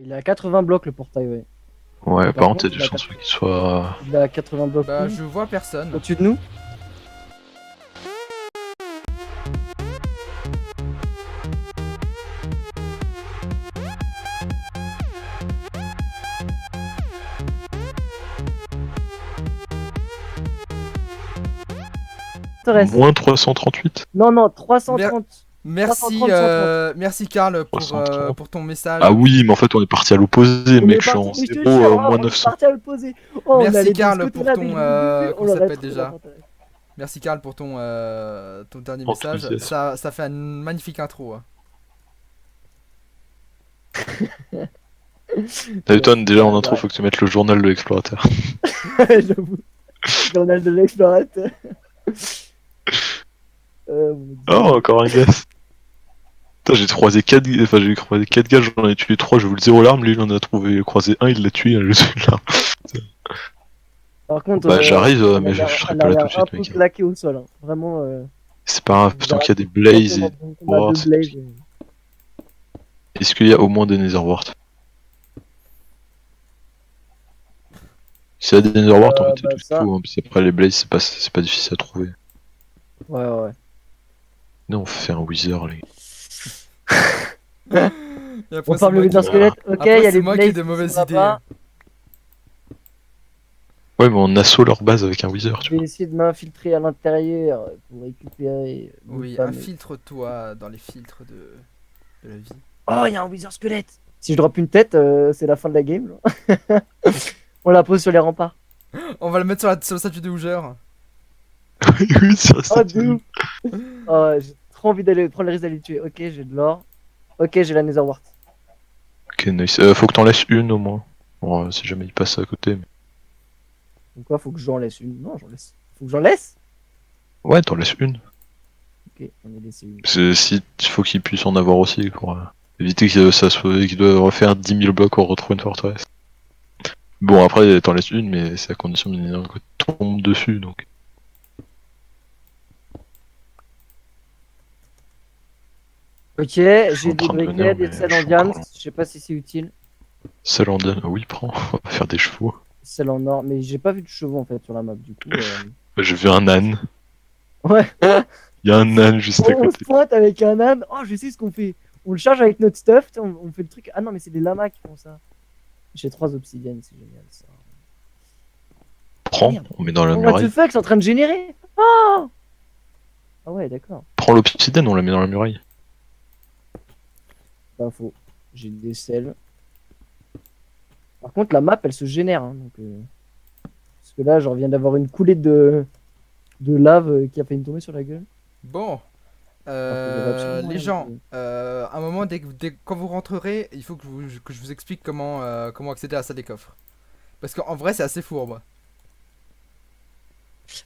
Il est à 80 blocs le portail, ouais. Ouais, Par par contre, il y contre, a des chances qu'il soit. il est à 80 blocs Bah, où je vois personne. au-dessus de nous. Torres. Moins 338. Non, non, 330. Merci, 330, merci Karl 330. pour ton message. Ah oui, mais en fait, on est parti à l'opposé, On mec. est Je suis parti, en mais je te 0, jure, moins on est 900. parti à l'opposé. Oh, on Merci, allait de Karl, ce pour côté-là, ton, dès que je l'ai vu, on comment l'aurait s'appelle trouvé, déjà la portail. Merci Karl pour ton dernier message. Enthousiasme. Ça fait un magnifique intro. Hein. Newton, déjà en Ouais, intro, faut que tu mettes le journal de l'explorateur. j'avoue. Journal de l'explorateur. Mon Dieu. Oh, encore un gars. Putain, j'ai croisé 4 enfin, j'ai croisé 4 gars, j'en ai tué 3, je vous le zéro l'arme, lui il en a trouvé croisé un, il l'a tué, je suis là. Par contre, Bah j'arrive, mais elle je a serai elle pas a là tout l'air de un suite, peu mec. claquée au sol. Hein. Vraiment, C'est pas grave, on tant verra qu'il y a des tout blazes et simplement qu'on a War, deux c'est blazes. tout. Est-ce qu'il y a au moins des netherwart? S'il y a des netherwart, en fait c'est Bah tout ça, fou, hein, parce qu'après les blazes c'est pas difficile à trouver. ouais, ouais. Non, on fait un wither, les Et après, On c'est parle le moi Wither qui... Squelette. Ok, il Après, y a c'est les moi qui ai blazes de qui mauvaises sont idées. là-bas. Ouais, mais on assaut leur base avec un wither, Je tu vais vois. essayer de m'infiltrer à l'intérieur pour récupérer. le Oui, fameux- infiltre-toi dans les filtres de la vie. Oh, il y a un Wither Squelette. Si je drop une tête, c'est la fin de la game. Genre. On la pose sur les remparts. On va le mettre sur la statue de Hooger. Oui, ça, Oh, de ouf. Oh, j'ai trop envie d'aller prendre le risque d'aller le tuer. Ok, j'ai de l'or. Ok, j'ai la Netherwart. Ok, nice. Faut que t'en laisses une au moins. Bon, si jamais il passe à côté. Donc quoi, faut que j'en laisse une. Non, j'en laisse. Faut que j'en laisse. Ouais, t'en laisses une. Ok, j'en ai laissé une. Parce que si il faut qu'il puisse en avoir aussi pour éviter que ça soit qu'il doit refaire 10 000 blocs pour retrouver une forteresse. Bon après t'en laisses une mais c'est à condition que tu tombes dessus donc. Ok, j'ai en des train de briquets, venir, des mais sels je en suis diamants. encore loin. Je sais pas si c'est utile. Celle en diamant, oui prends, on va faire des chevaux. Sels en or, mais j'ai pas vu de chevaux en fait sur la map du coup. J'ai vu un âne, Ouais. il y a un âne juste à On se côté. pointe avec un âne. Oh, je sais ce qu'on fait. On le charge avec notre stuff. On fait le truc. Ah non, mais c'est des lamas qui font ça. J'ai 3 obsidiennes, c'est génial ça. Prends, Merde. on met dans la Oh, what the muraille. fuck, c'est en train de générer. Oh ah ouais, d'accord. Prends l'obsidienne, on la met dans la muraille. Pas faux. J'ai des sels. Par contre, la map, elle se génère. Hein, donc, parce que là, je reviens d'avoir une coulée de lave qui a failli me tomber sur la gueule. Bon. absolument Les rien gens, de- à un moment, quand vous rentrerez, il faut que je vous explique comment accéder à la salle des coffres. Parce qu'en vrai, c'est assez fourbe.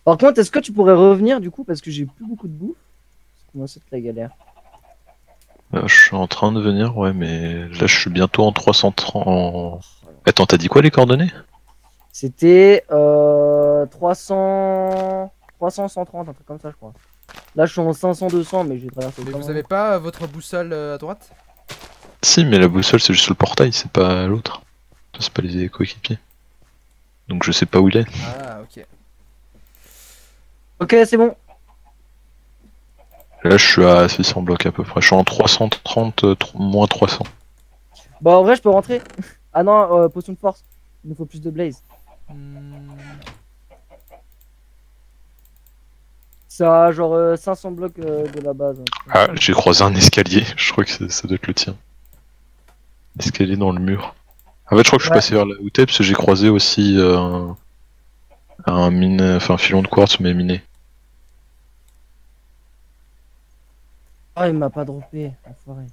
Par contre, est-ce que tu pourrais revenir du coup parce que j'ai plus beaucoup de bouffe? Parce que moi, c'est la galère. Je suis en train de venir, ouais mais là je suis bientôt en 330. Attends, t'as dit quoi les coordonnées? C'était 300, 130, un truc comme ça, je crois. Là, je suis en 500, 200, mais j'ai traversé. Mais quand vous même. avez pas votre boussole à droite? Si mais la boussole c'est juste le portail, c'est pas l'autre. C'est pas les coéquipiers. Donc je sais pas où il est. Ah, ok. Ok, c'est bon. Là, je suis à 600 blocs à peu près. Je suis en 330, moins 300. Bah, en vrai, je peux rentrer. Ah non, potion de force. Il nous faut plus de blaze. Hmm, Ça a genre 500 blocs de la base. Hein. Ah, j'ai croisé un escalier. Je crois que ça doit être le tien. Escalier dans le mur. En fait, je crois que je suis Ouais. passé vers là où t'es, parce que j'ai croisé aussi un filon de quartz, mais miné. Ah, il m'a pas droppé. Enfoiré.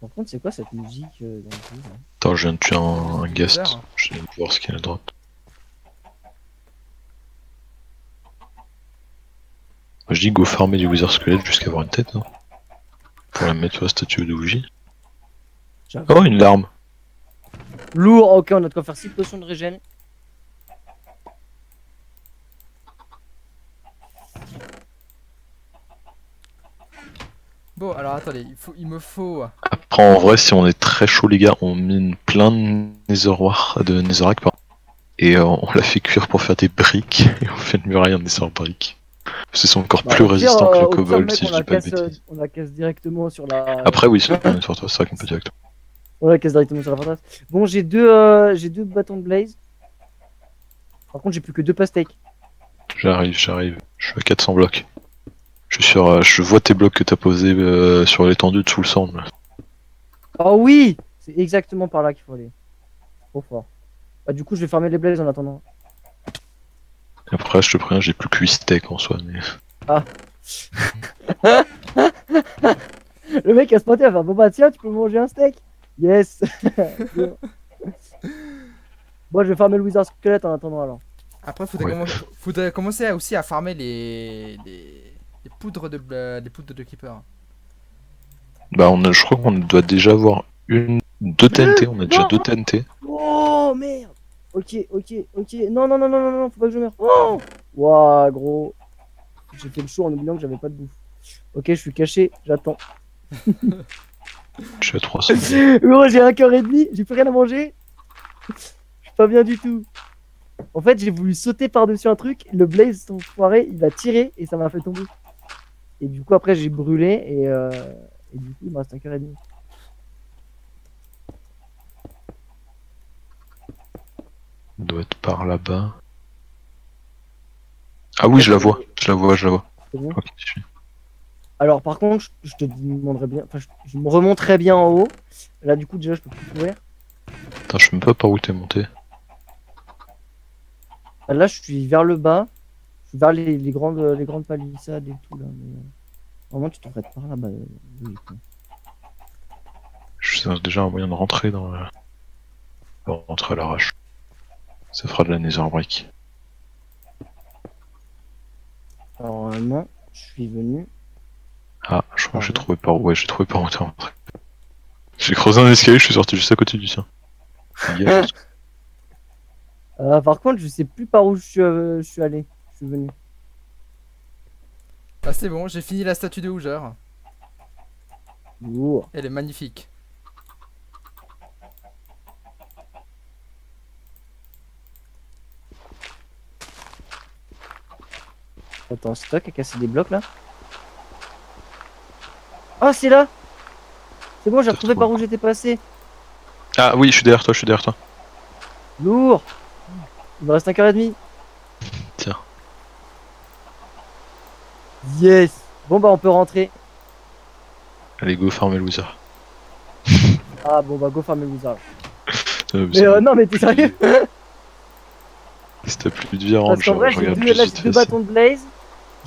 Par contre, c'est quoi cette musique dans le jeu là Attends, je viens de tuer un du guest. Wither. Je viens de voir ce qu'il y a à droite. Moi, je dis go farmer du wither squelette jusqu'à avoir une tête, non? Pour la mettre sur la statue de Ouija. J'avoue. Oh, une larme. Lourd, ok, on a de quoi faire 6 potions de régène. Bon, alors attendez, il me faut Après, en vrai, si on est très chaud, les gars, on mine plein de de Netherrack, pardon. Et on l'a fait cuire pour faire des briques. Et on fait une muraille en Nether briques. Parce que c'est encore Bah, plus résistant que le au pire, cobalt, mec, si je dis pas de bêtises. on la casse directement sur la. Après, oui, c'est on est sur toi, c'est vrai qu'on peut directement. On la casse directement sur la forteresse. Bon, j'ai deux bâtons de blaze. Par contre, j'ai plus que deux pastèques. J'arrive. Je suis à 400 blocs. Je vois tes blocs que t'as posés sur l'étendue dessous le sand. Là. Oh oui, c'est exactement par là qu'il faut aller. Trop fort. Bah, du coup, je vais farmer les blazes en attendant. Après, je te préviens, j'ai plus que 8 steaks en soi. Mais... Ah. Le mec a se pointé à faire bon bah tiens, tu peux manger un steak. Yes. Bon, je vais farmer le wizard squelette en attendant alors. Après, Ouais. faudrait commencer aussi à farmer les poudres les poudres de creeper. Bah, je crois qu'on doit déjà avoir deux TNT. On a déjà Non. 2 TNT. Oh merde. Ok. Non, faut pas que je meure. Oh. Ouah, gros. J'ai fait le show en oubliant que j'avais pas de bouffe. Ok, je suis caché, j'attends. Je suis à 300. Gros, j'ai un cœur et demi, j'ai plus rien à manger. Je suis pas bien du tout. En fait, j'ai voulu sauter par-dessus un truc, le blaze, son foiré, il a tiré et ça m'a fait tomber. Et du coup, après, j'ai brûlé et du coup, il me reste un cœur et demi. On doit être par là-bas. Ah oui, je la vois. Je la vois. C'est bon. Ok, je suis. Alors, par contre, je te demanderais bien, enfin, je me remonterais bien en haut. Là, du coup, déjà, je peux plus courir. Attends, je sais même pas par où t'es monté. Là, je suis vers le bas. Je suis vers les grandes palissades et tout là. Mais, vraiment, tu t'en par là-bas. Oui, quoi. Je sais déjà un moyen de rentrer dans la... rentrer à l'arrache. Ça fera de la nether brick. Alors, normalement, je suis venu. Ah, je crois que j'ai trouvé par où. Ouais, j'ai trouvé par où t'es rentré. J'ai creusé un escalier, je suis sorti juste à côté du sien. Yes. Par contre, je sais plus par où je suis allé. Je suis venu. Ah, c'est bon, j'ai fini la statue de Hooger. Lourd. Elle est magnifique. Attends, c'est toi qui as cassé des blocs là? Ah, c'est là! C'est bon, j'ai T'as retrouvé retrouvé par où j'étais passé. Ah oui, je suis derrière toi. Lourd! Il me reste un cœur et demi. Tiens. Yes! Bon, bah, on peut rentrer. Allez, go farmer le wizard. Ah, bon, bah, go farmer le wizard. Mais Mais non, mais t'es sérieux? si t'as plus de vie à rendre, Parce qu'en vrai, je j'ai regarde deux, juste là, vite j'ai deux fait. bâtons de blaze.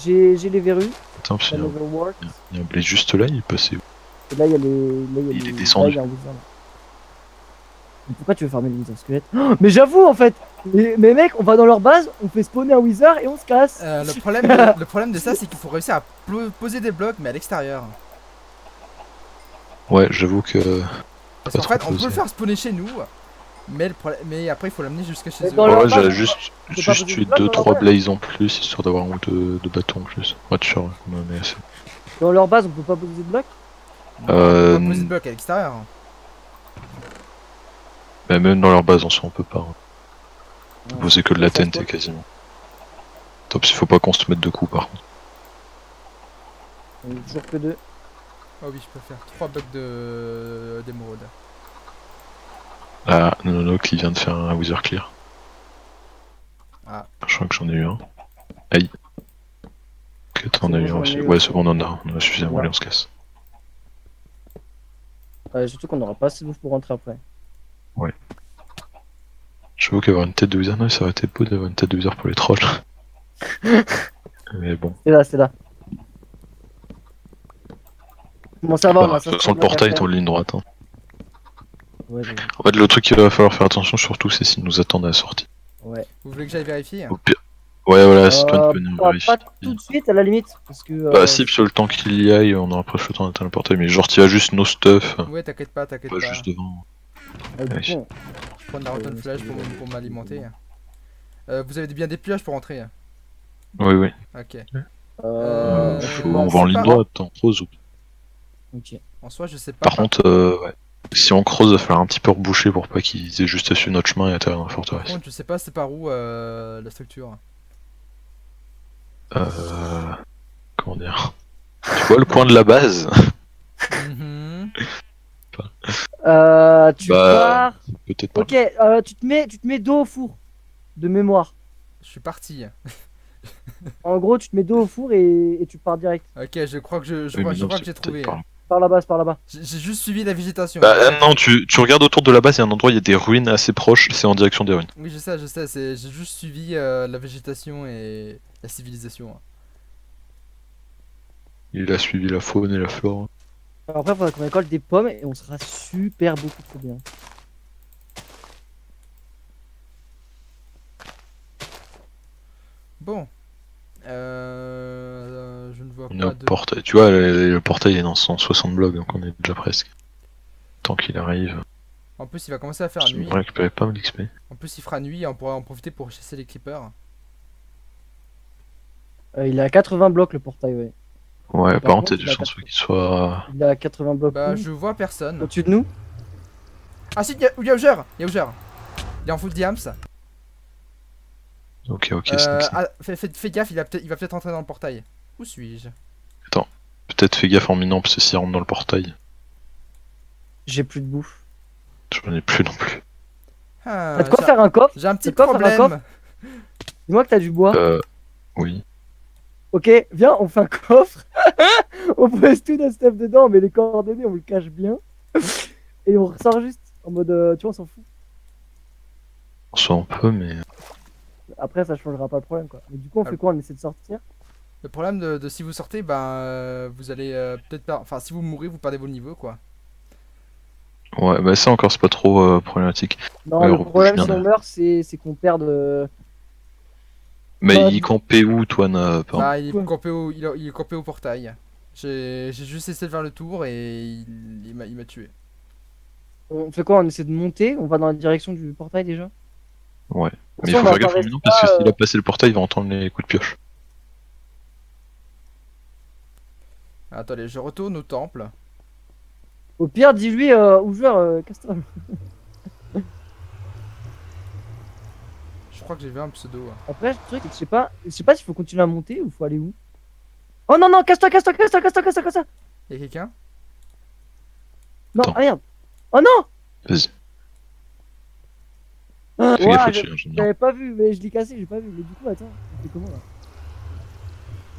J'ai les verrues. Attends, parce Ça qu'il y a never works. il y a un blaze juste là, il est passé où? Et là, il y a les. Là, il y a Il est les- descendu. là, il y a un wizard. Mais pourquoi tu veux farmer le wizard squelette? Oh, mais j'avoue, en fait! Mais mec, on va dans leur base, on fait spawner un wizard et on se casse. Le problème de ça, c'est qu'il faut réussir à poser des blocs, mais à l'extérieur. Ouais, j'avoue que... Parce Pas qu'en fait, trop on peut posé. le faire spawner chez nous, mais après, il faut l'amener jusqu'à chez Mais eux. dans Ouais, leur ouais, base, j'ai on juste peut pas poser des tué blocs dans leur 2-3 base. blazes en plus, histoire d'avoir un ou deux bâtons en plus. Ouais, tu sûr, on en est assez. Dans leur base, on peut pas poser de blocs. Non, on peut pas poser de blocs à l'extérieur. Mais même dans leur base en soi, on peut pas. Hein. On peut Ouais. poser que de la Ça, TNT quoi. quasiment. Top, il faut pas qu'on se mette de coups par contre. On est toujours que deux. Oh oui, je peux faire 3 blocs d'émeraude. Ah, non, qui vient de faire un Wither Clear. Ah. Je crois que j'en ai eu un. Aïe. Ok, t'en C'est as bon, eu un j'en ai aussi. eu Ouais, aussi. c'est bon, on en a suffisamment, allez, on se casse. Surtout qu'on n'aura pas assez de bouffe pour rentrer après. J'avoue qu'avoir une tête de Wither, non, ça aurait été beau d'avoir une tête de Wither pour les trolls. Mais bon. C'est là. Bon, ça va, on Bah, a de toute façon, le portail est en ligne droite. Hein. Ouais, j'avoue. En fait, le truc qu'il va falloir faire attention surtout, c'est s'ils nous attendent à la sortie. Ouais. Vous voulez que j'aille vérifier? Au pire. Ouais, voilà, si toi tu peux venir vérifier. Pas tout de suite à la limite. Parce que. Bah, si, parce que le temps qu'il y aille, on aura presque le temps d'atteindre le portail. Mais genre, tu as juste nos stuff, Ouais, t'inquiète pas. pas Bon, juste devant. du Ouais. coup, je prends de la rotten flash pour m'alimenter. Vous avez bien des pioches pour rentrer? Oui, oui. Ok. on peut On va en commencer ligne par- droite, en rose. Ok. En soi, je sais pas. Par contre, ouais. Si on creuse, il va falloir un petit peu reboucher pour pas qu'ils aient juste à suivre notre chemin et atterrir dans la Par forteresse. contre, je sais pas c'est par où la structure. Comment dire? Tu vois le coin de la base? Mhm. Tu Bah, pars. peut-être pas. Ok, tu te mets dos au four. De mémoire. Je suis parti. En gros, tu te mets dos au four et tu pars direct. Ok, je crois que Oui, mais je non, vois c'est que j'ai peut-être trouvé. par là. Par là-bas, c'est par là-bas. J'ai juste suivi la végétation. Bah, non, tu regardes autour de la base, il y a un endroit, il y a des ruines assez proches, c'est en direction des ruines. Oui, je sais, j'ai juste suivi la végétation et la civilisation. Hein. Il a suivi la faune et la flore. Alors après, il faudra qu'on récolte des pommes et on sera super beaucoup trop bien. Bon. Je ne vois On est au pas de. portail. Tu vois, le portail est dans 160 blocs, donc on est déjà presque. Tant qu'il arrive, En plus, il va commencer à faire je nuit. vais récupérer pas mal d'XP. En plus, il fera nuit et on pourra en profiter pour chasser les creepers. Il est à 80 blocs le portail, ouais. Ouais, par contre, il y a il des a chances qu'il soit. Il est à 80 blocs Bah, où je vois personne. au-dessus de nous. Ah si, il y a Auger. Il y a Auger. Il est en full diams. Ok, c'est excellent. Fais gaffe, il va peut-être entrer dans le portail. Où suis-je? Peut-être fais gaffe en minant, parce que s'il rentre dans le portail, J'ai plus de bouffe. j'en ai plus non plus. Ah, T'as de quoi faire un coffre? j'ai un petit T'as de quoi faire un problème. Dis-moi que t'as du bois. Oui. Ok, viens, on fait un coffre. On pose tout notre stuff dedans, on met les coordonnées, on le cache bien. Et on ressort juste en mode, tu vois, on s'en fout. Soit on peut, mais. Après, ça changera pas le problème, quoi. Mais du coup, on fait quoi? On essaie de sortir. Le problème de si vous sortez, ben vous allez peut-être perdre. Enfin, si vous mourrez, vous perdez vos niveaux quoi. Ouais, bah ça encore, c'est pas trop problématique. Non, Ouais, le rebouche problème bien, si on là. meurt, c'est qu'on perd. Mais Bah, il campait où, toi, par Bah, il est Ouais. campé il est campé au portail. J'ai juste essayé de faire le tour et il m'a tué. On fait quoi? On essaie de monter? On va dans la direction du portail déjà? Ouais. De toute Mais il façon, faut on va faire pas gaffe en rester minant, parce que là, s'il a passé le portail, il va entendre les coups de pioche. Attendez, je retourne au temple. Au pire, dis-lui, ou joueur, casse-toi. Je crois que j'ai vu un pseudo. Hein. Après, le truc, c'est que je sais pas s'il faut continuer à monter ou faut aller où. Oh non, non, casse-toi, casse-toi, casse-toi, casse-toi, casse-toi, casse-toi. Y'a quelqu'un? Non, Attends. ah merde. Oh non! Vas-y. Ah, Fais gaffe ouah, au-dessus, hein, j'aime bien. j'avais pas vu, mais je l'ai cassé, j'ai pas vu. Mais du coup, attends, on fait comment là?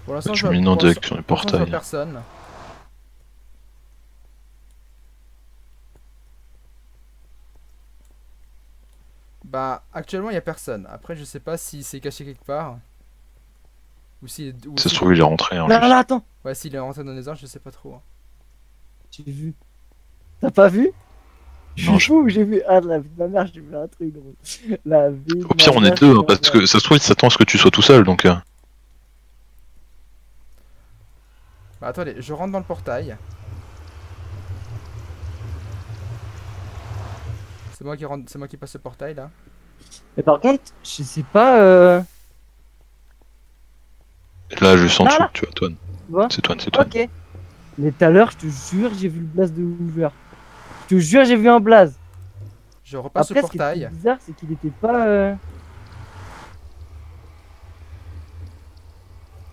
Pour l'instant, Tu mines en direction du pour l'instant, je vois portail. personne. Bah, actuellement, il y a personne. Après, je sais pas s'il s'est caché quelque part. Ou si. Ça se trouve, il est rentré, hein, Là, juste. là, attends. Ouais, s'il est rentré dans les arbres, je sais pas trop. Hein. J'ai vu. T'as pas vu? Je Non, suis fou, j'ai vu. Ah, la vie de ma mère, j'ai vu un truc, gros. La vie de Au pire, ma on est mère, deux, j'ai hein, vu parce un que ça se trouve, il s'attend à ce que tu sois tout seul, donc. Bah, attendez, je rentre dans le portail. C'est moi qui passe le portail là. Mais par contre, je sais pas. Là, juste en Là, dessous, là. tu vois, Toine. Tu vois? C'est Toine. Ok. Mais tout à l'heure, je te jure, j'ai vu le blaze de Hoover. Je te jure, j'ai vu un blaze. Je repasse Après, le ce qui était portail. bizarre, c'est qu'il était pas.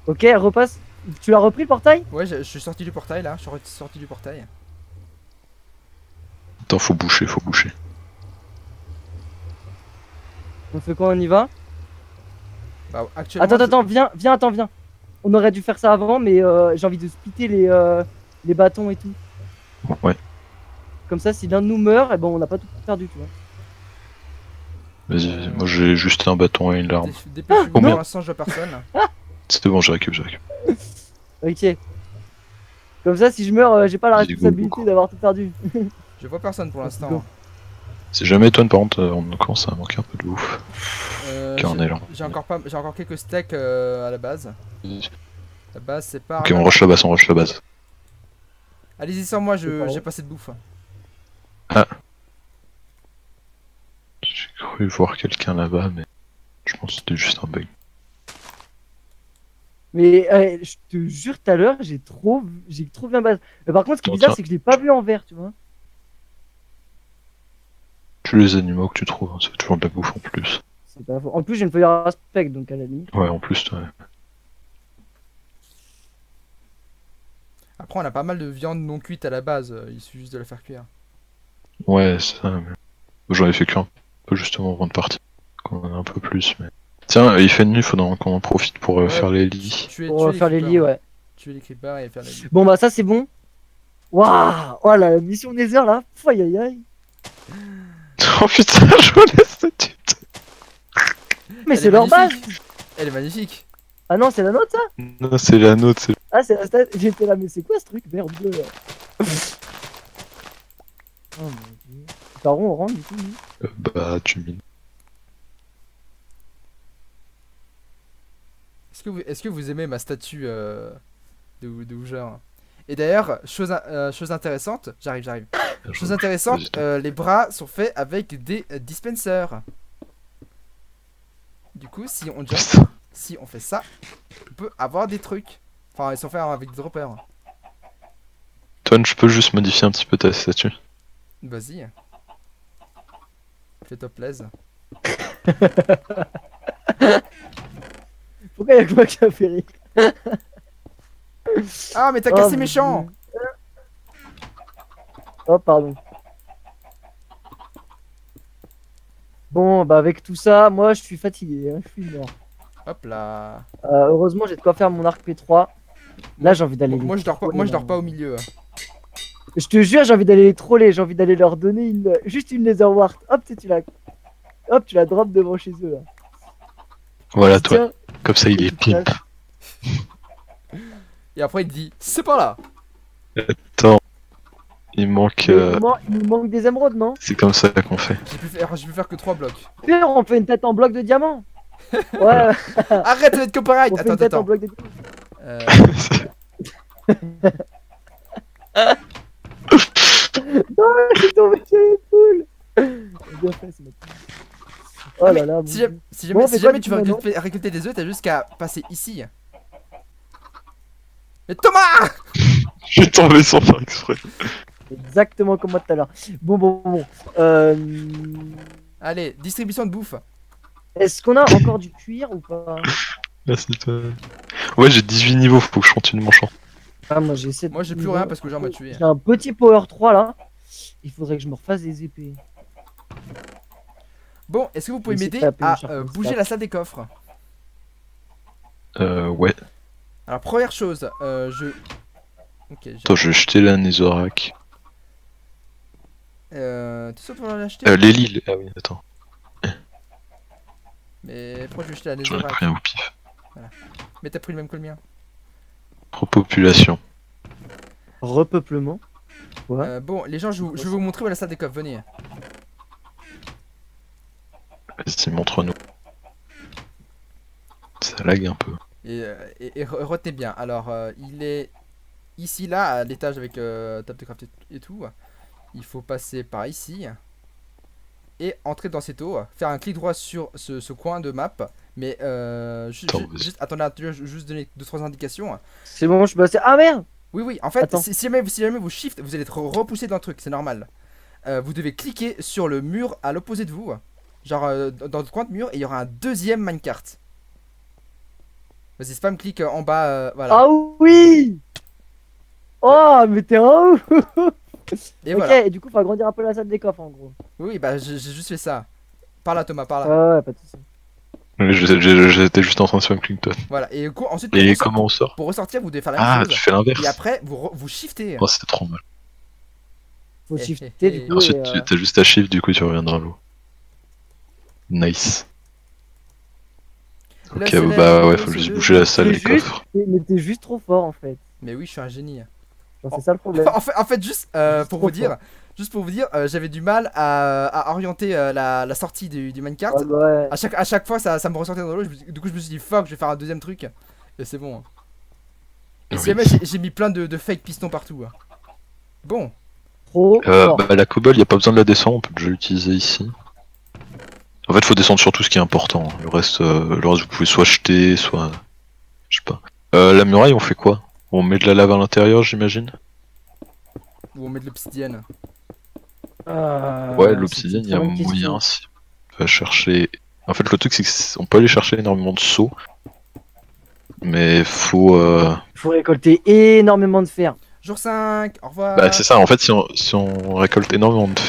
Ok, repasse. Tu l'as repris le portail? Ouais, je suis sorti du portail là. Je suis sorti du portail. Attends, faut boucher. On fait quoi? On y va? Bah, actuellement. Attends, viens. On aurait dû faire ça avant, mais j'ai envie de splitter les bâtons et tout. Ouais, Comme ça, si l'un de nous meurt, eh ben, on n'a pas tout perdu, tu vois. vas-y. Moi, j'ai juste un bâton et une larme. Dépêchez-vous, Combien pour l'instant, je vois personne. C'est bon, je récupère. Ok. Comme ça, si je meurs, j'ai pas la Vas-y, go, responsabilité go. d'avoir tout perdu. Je vois personne pour Let's l'instant. go. Si jamais Toine, par contre, on commence à manquer un peu de bouffe. Car on est là. J'ai encore quelques steaks à la base. La base, c'est pas. Ok, on rush la base, Allez-y sans moi, C'est pas j'ai vrai. pas assez de bouffe. J'ai cru voir quelqu'un là-bas, mais je pense que c'était juste un bug. Mais je te jure, tout à l'heure, j'ai trop bien base. Mais par contre, ce qui est bizarre, Tiens. c'est que je l'ai pas vu en vert, tu vois. Tu les animaux que tu trouves, hein, c'est toujours de la bouffe en plus. C'est pas faux. En plus, j'ai une feuille à aspect, donc à la limite. Ouais, en plus, ouais. Après, on a pas mal de viande non cuite à la base, il suffit juste de la faire cuire. Ouais, c'est ça. Mais... J'en ai fait qu'un peu justement avant de partir. Qu'on en a un peu plus, mais. Tiens, il fait nuit, faudra qu'on en profite pour Ouais, faire les lits. Pour faire les lits, creepers, ouais. Tuer les creepers et faire les lits. Bon, bah, ça, c'est bon. Waouh! Oh, la mission Nether, là. Pff, aïe, aïe, aïe. Oh putain, je vois la statue. Mais Elle c'est est leur base. magnifique. Elle est magnifique. Ah non, c'est la nôtre, ça? Non, c'est la nôtre, c'est. Ah, c'est la stat. J'étais là, mais c'est quoi ce truc? Merde, bleu, là. Oh mon dieu. Par où on rentre, du coup, nous? Bah, tu mines. Est-ce que vous aimez ma statue de Hougeur? Et d'ailleurs, chose intéressante, j'arrive. Chose intéressante, les bras sont faits avec des dispensers. Du coup, si on fait ça, on peut avoir des trucs. Enfin, ils sont faits avec des droppers. Toi, je peux juste modifier un petit peu ta statue. Vas-y. Fais-toi plaisir. Pourquoi y'a que moi qui a fait rire? Ah, mais t'as Oh, cassé mon méchant. Dieu. Oh, pardon. Bon, bah, avec tout ça, moi, je suis fatigué, hein, je suis mort. Hop là. Heureusement, j'ai de quoi faire mon arc P3. Là, j'ai envie d'aller Moi, les je dors pas. troller, Moi, je dors là. pas au milieu. Je te jure, j'ai envie d'aller les troller, j'ai envie d'aller leur donner juste une laser wart. Hop, tu la drop devant chez eux, là. Voilà, toi. Tiens, Comme ça, il est pimp. Et après, il dit, c'est pas là. Attends. Il manque. il nous manque des émeraudes, non? C'est comme ça qu'on fait. J'ai pu faire que 3 blocs. Pire, on fait une tête en bloc de diamant. Ouais, Arrête de mettre copyright. on fait une tête en bloc de diamant. Euh, J'ai tombé sur les poules. Bien fait, c'est notre... Oh Ah, là là, mon si Dieu. jamais, Bon, si c'est jamais quoi, tu veux du coup, récolter des œufs, t'as juste qu'à passer ici. Mais Thomas! Je suis tombé sans faire exprès. Exactement comme moi tout à l'heure. Bon. Allez, distribution de bouffe. Est-ce qu'on a encore du cuir ou pas? Merci toi. Ouais, j'ai 18 niveaux, faut que je continue mon champ. Ah, moi j'ai essayé de... Moi, j'ai plus rien parce que Jean m'a tué. J'ai un petit power 3 là. Il faudrait que je me refasse des épées. Bon, est-ce que vous pouvez Je vais essayer m'aider de taper à le charpent bouger stack. la salle des coffres? Ouais. Alors, première chose, Ok, Attends, je vais jeter la Netherrack. tu sais pour l'acheter? L'Elil. Ah oui, attends. Mais pourquoi je vais jeter la J'en ai netherrack? pris un au pif. Mais t'as pris le même que le mien. Repopulation. Repeuplement. Ouais. Bon, les gens, je vais vous montrer où est la salle des coffres, venez. Vas-y, montre-nous. Ça lag un peu. Et retenez bien, alors il est ici là, à l'étage avec table de craft et tout. Il faut passer par ici. Et entrer dans cette eau, faire un clic droit sur ce coin de map. Mais Attends, vas-y. juste, attendez, je vais juste donner 2-3 indications. C'est bon, je suis passé. Ah merde! Oui, en fait, Attends. si jamais vous shift, vous allez être repoussé dans le truc, c'est normal. Vous devez cliquer sur le mur à l'opposé de vous. Genre dans le coin de mur, et il y aura un deuxième minecart. Vas-y, spam clic en bas, voilà. Ah oui! Oh, mais t'es un ouf! Et Ok, voilà. et du coup, faut agrandir un peu la salle des coffres en gros. Oui, bah j'ai juste fait ça. Par là, Thomas, par là. Ouais, pas de soucis. J'étais juste en train de faire un Clinton. Voilà, et ensuite, Et comment on sort? pour ressortir, vous devez faire la même Ah, chose. tu fais l'inverse. Et après, vous shiftez. Oh, c'était trop mal. Faut Eh, shifter eh, du eh. coup. Ensuite, et, t'as juste à shift, du coup, tu reviendras à l'eau. Nice. Le Ok, soleil, bah ouais, le faut juste soleil. bouger la salle C'est des juste- coffres. Mais t'es juste trop fort en fait. Mais oui, je suis un génie. Genre, c'est ça le problème. En fait, juste pour trop vous dire, j'avais du mal à orienter la sortie du minecart. Ah, ouais. À chaque fois, ça me ressortait dans l'eau. Du coup, je me suis dit, fuck, je vais faire un deuxième truc. Et c'est bon. Et si Oui. jamais j'ai mis plein de fake pistons partout. Bon, Trop fort. Bah, la cobble, y a pas besoin de la descendre, on peut déjà l'utiliser ici. En fait, faut descendre sur tout ce qui est important. Le reste, vous pouvez soit jeter, soit. Je sais pas. La muraille, on fait quoi? On met de la lave à l'intérieur, j'imagine? Ou on met de l'obsidienne. Ouais, C'est une l'obsidienne, il y très a bonne question. moyen. Si on va chercher. En fait, le truc, c'est qu'on peut aller chercher énormément de seaux, mais faut. Il faut récolter énormément de fer. Jour 5, au Bah, revoir. c'est ça, en fait, si on récolte énormément de